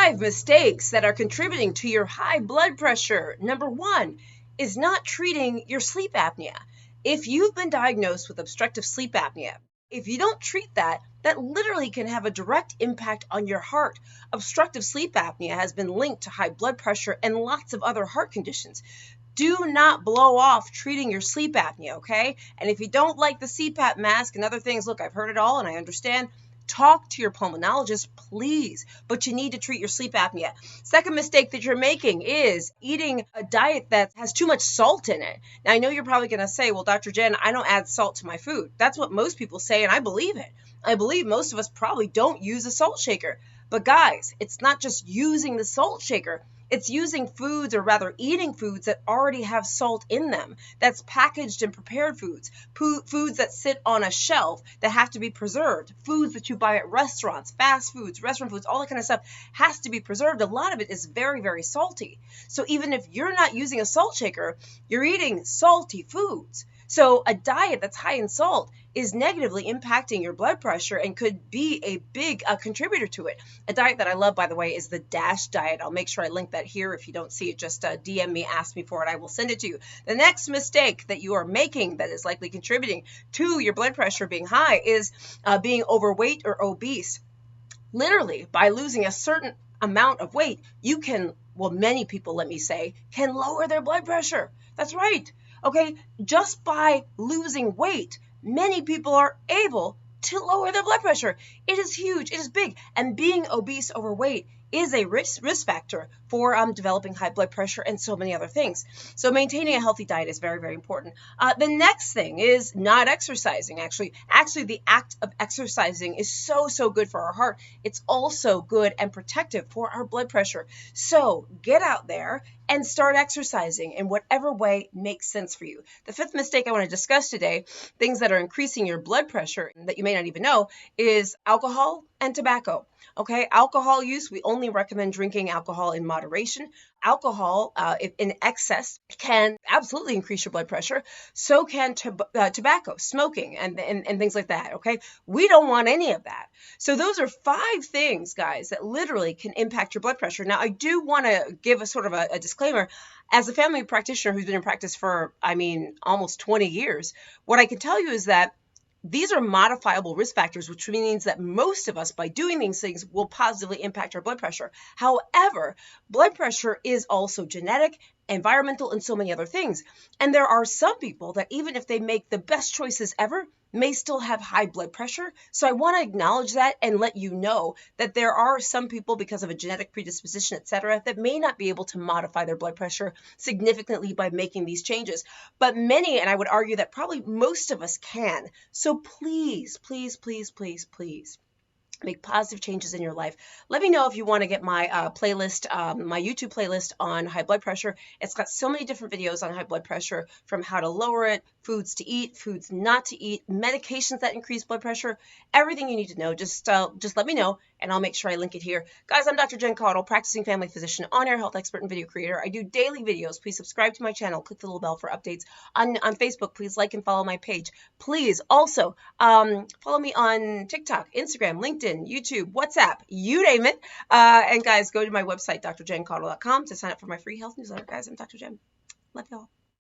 5 mistakes that are contributing to your high blood pressure. Number 1 is not treating your sleep apnea. If you've been diagnosed with obstructive sleep apnea, if you don't treat that, that literally can have a direct impact on your heart. Obstructive sleep apnea has been linked to high blood pressure and lots of other heart conditions. Do not blow off treating your sleep apnea, okay? And if you don't like the CPAP mask and other things, look, I've heard it all and I understand. Talk to your pulmonologist, please, but you need to treat your sleep apnea. Second mistake that you're making is eating a diet that has too much salt in it. Now, I know you're probably going to say, well, Dr. Jen, I don't add salt to my food. That's what most people say, and I believe it. I believe most of us probably don't use a salt shaker. But guys, it's not just using the salt shaker. It's using foods, or rather eating foods that already have salt in them. That's packaged and prepared foods. Foods that sit on a shelf that have to be preserved. Foods that you buy at restaurants, fast foods, restaurant foods, all that kind of stuff has to be preserved. A lot of it is very, very salty. So even if you're not using a salt shaker, you're eating salty foods. So a diet that's high in salt is negatively impacting your blood pressure and could be a big contributor to it. A diet that I love, by the way, is the DASH diet. I'll make sure I link that here. If you don't see it, just DM me, ask me for it. I will send it to you. The next mistake that you are making that is likely contributing to your blood pressure being high is being overweight or obese. Literally, by losing a certain amount of weight, you can, well, many people, let me say, can lower their blood pressure. That's right. Okay, just by losing weight, many people are able to lower their blood pressure. It is huge. It is big. And being obese, overweight is a risk factor for developing high blood pressure and so many other things. So maintaining a healthy diet is very, very important. The next thing is not exercising. Actually, the act of exercising is so good for our heart. It's also good and protective for our blood pressure. So get out there and start exercising in whatever way makes sense for you. The fifth mistake I want to discuss today, things that are increasing your blood pressure that you may not even know, is alcohol and tobacco. Okay, alcohol use, we only recommend drinking alcohol in moderation. Alcohol in excess can absolutely increase your blood pressure. So can tobacco, smoking, and things like that, okay? We don't want any of that. So those are 5 things, guys, that literally can impact your blood pressure. Now, I do want to give a sort of a disclaimer. As a family practitioner who's been in practice for, almost 20 years, what I can tell you is that these are modifiable risk factors, which means that most of us, by doing these things, will positively impact our blood pressure. However, blood pressure is also genetic, environmental, and so many other things. And there are some people that even if they make the best choices ever, may still have high blood pressure. So I want to acknowledge that and let you know that there are some people, because of a genetic predisposition, etc., that may not be able to modify their blood pressure significantly by making these changes. But many, and I would argue that probably most of us can. So please, please, please, please, please, make positive changes in your life. Let me know if you want to get my playlist, my YouTube playlist on high blood pressure. It's got so many different videos on high blood pressure, from how to lower it, foods to eat, foods not to eat, medications that increase blood pressure, everything you need to know. Just let me know, and I'll make sure I link it here. Guys, I'm Dr. Jen Caudle, practicing family physician, on-air health expert, and video creator. I do daily videos. Please subscribe to my channel. Click the little bell for updates. On Facebook, please like and follow my page. Please also follow me on TikTok, Instagram, LinkedIn, YouTube, WhatsApp, you name it. And guys, go to my website, drjencaudle.com, to sign up for my free health newsletter. Guys, I'm Dr. Jen. Love y'all.